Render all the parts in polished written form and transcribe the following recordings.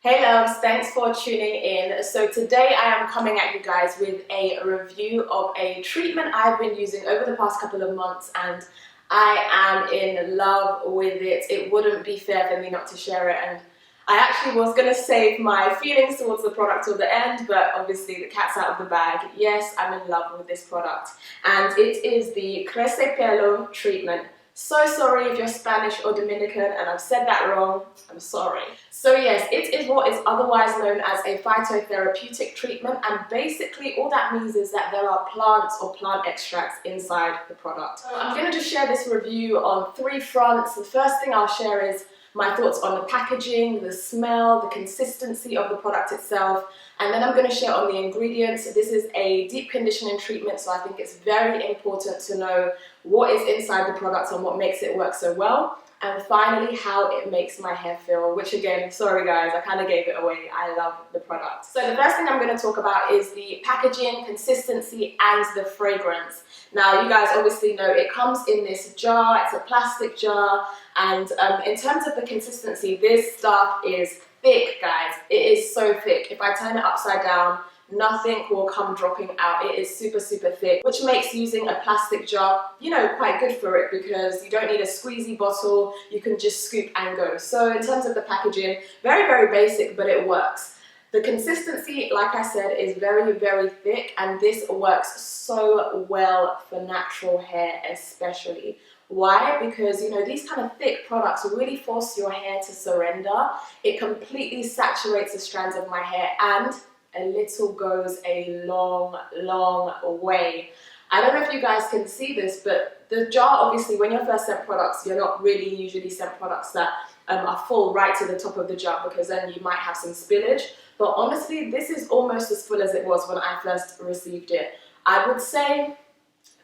Hey loves, thanks for tuning in. So today I am coming at you guys with a review of a treatment I've been using over the past couple of months, and I am in love with it. It wouldn't be fair for me not to share it, and I actually was going to save my feelings towards the product till the end, but obviously the cat's out of the bag. Yes, I'm in love with this product, and it is the Crece Pelo treatment. So sorry if you're Spanish or Dominican and I've said that wrong, I'm sorry. So yes, it is what is otherwise known as a phytotherapeutic treatment, and basically all that means is that there are plants or plant extracts inside the product. So I'm going to just share this review on three fronts. The first thing I'll share is my thoughts on the packaging, the smell, the consistency of the product itself, and then I'm going to share on the ingredients. This is a deep conditioning treatment, so I think it's very important to know what is inside the product and what makes it work so well. And finally, how it makes my hair feel, which again, sorry guys, I kind of gave it away. I love the product. So the first thing I'm going to talk about is the packaging, consistency, and the fragrance. Now, you guys obviously know it comes in this jar. It's a plastic jar. And in terms of the consistency, this stuff is thick, guys. It is so thick. If I turn it upside down, nothing will come dropping out. It is super, super thick, which makes using a plastic jar, quite good for it because you don't need a squeezy bottle. You can just scoop and go. So in terms of the packaging, very, very basic, but it works. The consistency, like I said, is very, very thick, and this works so well for natural hair especially. Why? Because these kind of thick products really force your hair to surrender. It completely saturates the strands of my hair, and a little goes a long, long way. I don't know if you guys can see this, but the jar, obviously, when you're first sent products, you're not really usually sent products that are full right to the top of the jar, because then you might have some spillage. But honestly, this is almost as full as it was when I first received it. I would say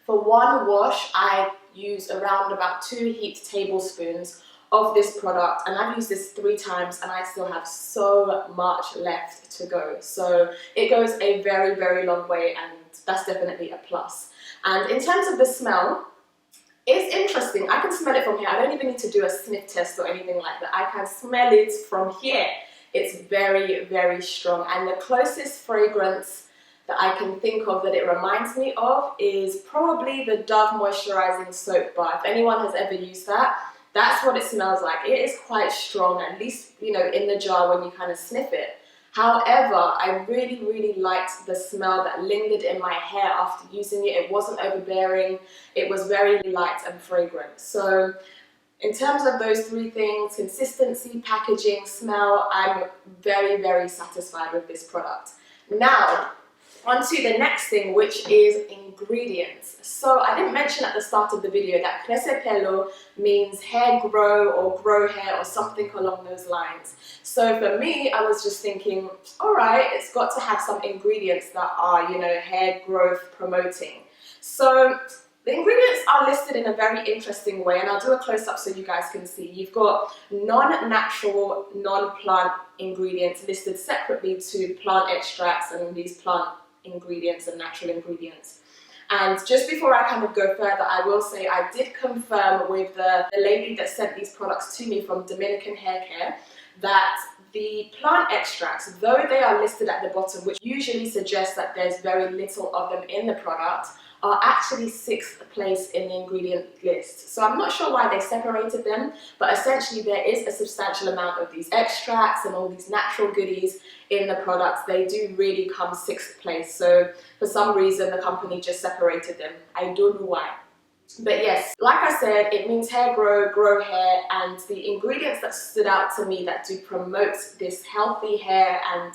for one wash, I use around about 2 heaped tablespoons of this product, and I've used this 3 times and I still have so much left to go. So it goes a very, very long way, and that's definitely a plus. And in terms of the smell, it's interesting. I can smell it from here. I don't even need to do a sniff test or anything like that. I can smell it from here. It's very, very strong, and the closest fragrance that I can think of that it reminds me of is probably the Dove Moisturizing Soap Bar. If anyone has ever used that, that's what it smells like. It is quite strong, at least, in the jar when you kind of sniff it. However, I really, really liked the smell that lingered in my hair after using it. It wasn't overbearing. It was very light and fragrant. So in terms of those 3 things, consistency, packaging, smell, I'm very, very satisfied with this product. Now, on to the next thing, which is ingredients. So I didn't mention at the start of the video that Crece Pelo means hair grow or grow hair or something along those lines. So for me, I was just thinking, all right, it's got to have some ingredients that are, hair growth promoting. So the ingredients are listed in a very interesting way, and I'll do a close-up so you guys can see. You've got non-natural, non-plant ingredients listed separately to plant extracts and these plant ingredients and natural ingredients. And just before I kind of go further, I will say I did confirm with the lady that sent these products to me from Dominican Hair Care that the plant extracts, though they are listed at the bottom, which usually suggests that there's very little of them in the product, are actually 6th place in the ingredient list. So I'm not sure why they separated them, but essentially there is a substantial amount of these extracts and all these natural goodies in the products. They do really come 6th place. So for some reason, the company just separated them. I don't know why. But yes, like I said, it means hair grow hair, and the ingredients that stood out to me that do promote this healthy hair and,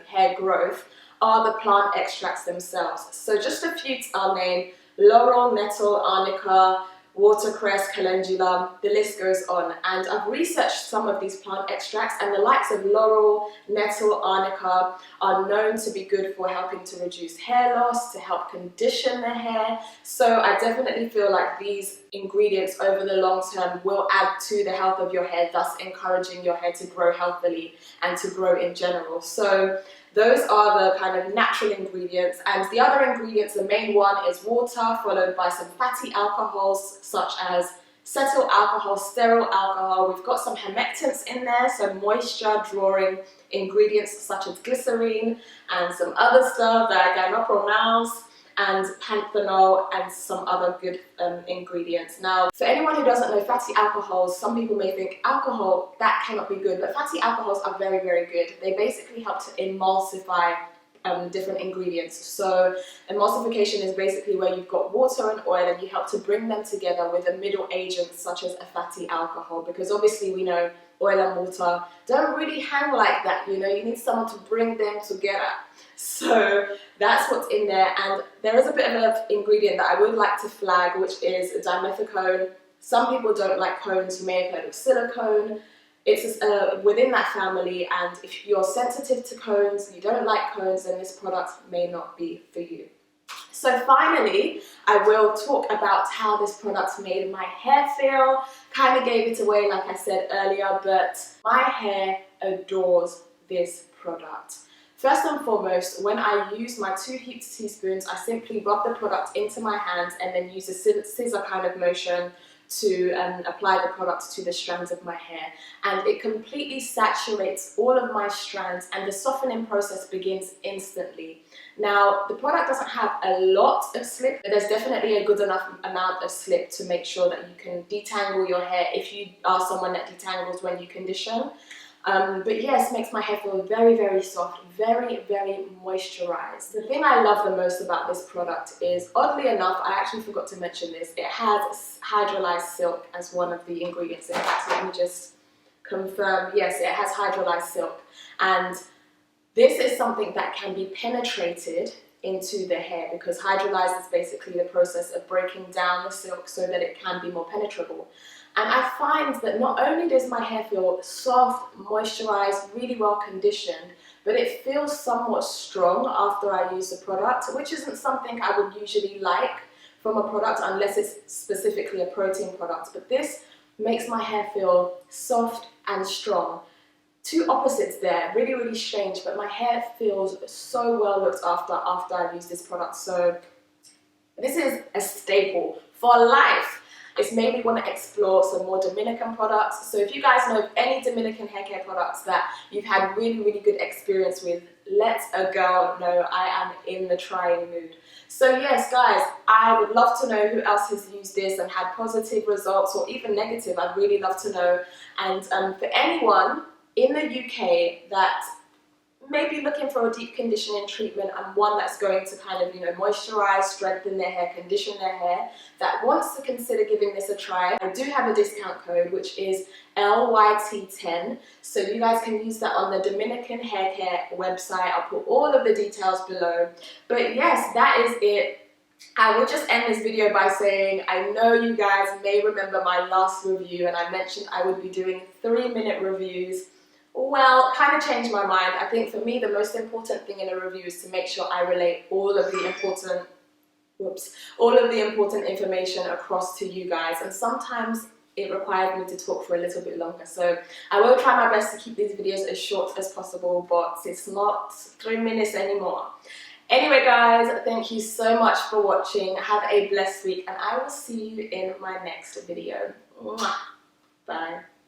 hair growth are the plant extracts themselves. So just a few I'll name: laurel, nettle, arnica, watercress, calendula, the list goes on. And I've researched some of these plant extracts, and the likes of laurel, nettle, arnica are known to be good for helping to reduce hair loss, to help condition the hair. So I definitely feel like these ingredients over the long term will add to the health of your hair, thus encouraging your hair to grow healthily and to grow in general. So those are the kind of natural ingredients, and the other ingredients, the main one is water, followed by some fatty alcohols such as cetyl alcohol, sterile alcohol. We've got some humectants in there, so moisture drawing ingredients such as glycerine and some other stuff that I cannot pronounce, and panthenol and some other good ingredients. Now, for anyone who doesn't know fatty alcohols, some people may think alcohol, that cannot be good, but fatty alcohols are very, very good. They basically help to emulsify different ingredients. So emulsification is basically where you've got water and oil and you help to bring them together with a middle agent such as a fatty alcohol, because obviously we know oil and water don't really hang like that, you know, you need someone to bring them together. So that's what's in there, and there is a bit of an ingredient that I would like to flag, which is dimethicone. Some people don't like cones, you may have heard of silicone. It's within that family, and if you're sensitive to cones, you don't like cones, then this product may not be for you. So finally, I will talk about how this product made my hair feel. Kind of gave it away like I said earlier, but my hair adores this product. First and foremost, when I use my 2 heaped teaspoons, I simply rub the product into my hands and then use a scissor kind of motion to apply the product to the strands of my hair, and it completely saturates all of my strands and the softening process begins instantly. Now, the product doesn't have a lot of slip, but there's definitely a good enough amount of slip to make sure that you can detangle your hair if you are someone that detangles when you condition. But yes, makes my hair feel very, very soft, very, very moisturized. The thing I love the most about this product is, oddly enough, I actually forgot to mention this, it has hydrolyzed silk as one of the ingredients. In fact, let me just confirm, yes, it has hydrolyzed silk. And this is something that can be penetrated into the hair, because hydrolyzed is basically the process of breaking down the silk so that it can be more penetrable. And I find that not only does my hair feel soft, moisturized, really well conditioned, but it feels somewhat strong after I use the product, which isn't something I would usually like from a product unless it's specifically a protein product. But this makes my hair feel soft and strong. Two opposites there, really, really strange, but my hair feels so well looked after I use this product. So this is a staple for life. It's made me want to explore some more Dominican products. So if you guys know of any Dominican hair care products that you've had really, really good experience with, let a girl know. I am in the trying mood. So yes, guys, I would love to know who else has used this and had positive results, or even negative. I'd really love to know. And for anyone in the UK that may be looking for a deep conditioning treatment and one that's going to kind of, you know, moisturize, strengthen their hair, condition their hair, that wants to consider giving this a try, I do have a discount code which is LYT10, so you guys can use that on the Dominican Hair Care website. I'll put all of the details below. But yes, that is it. I will just end this video by saying, I know you guys may remember my last review and I mentioned I would be doing 3-minute reviews. Well, kind of changed my mind. I think for me the most important thing in a review is to make sure I relate all of the important information across to you guys, and sometimes it requires me to talk for a little bit longer. So I will try my best to keep these videos as short as possible, but it's not 3 minutes anymore. Anyway guys, thank you so much for watching. Have a blessed week and I will see you in my next video. Mwah. Bye.